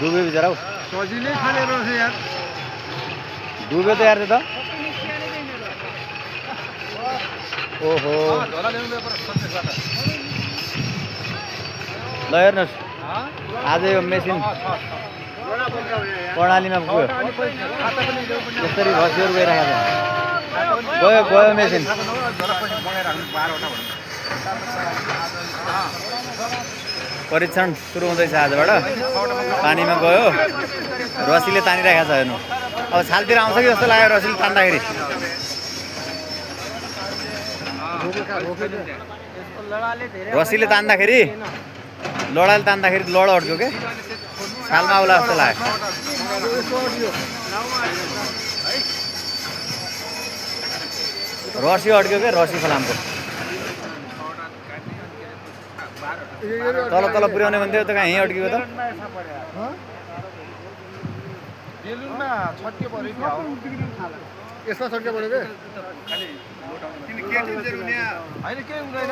डुबे बिचरा हौ सजिलै खाने रहेछ यार डुबे त यार त्यो त ओहो झोला ल्याउनु पर्छ सन्देशबाट ल हेर्नुहोस् आज यो मेसिन कर्णालीमा पुग्यो यसरी घसिहरू गइरहेको छ गयो गयो मेसिन परीक्षण सुरु हुँदैछ आजबाट पानीमा गयो रसीले तानिरहेको छ हेर्नु अब छालतिर आउँछ कि जस्तो लाग्यो रसीले तान्दाखेरि रसीले तान्दाखेरि लडाले तान्दाखेरि लड अड्क्यो के छालमा आउला जस्तो लाग्यो रसी अड्क्यो के रसी फलामको तल तल पुर्याउने भन्थ्यो त कहाँ यहीँ अड्क्यो त बेलुनमा छट्के पऱ्यो नि यसमा छट्के पऱ्यो के होइन केही हुँदैन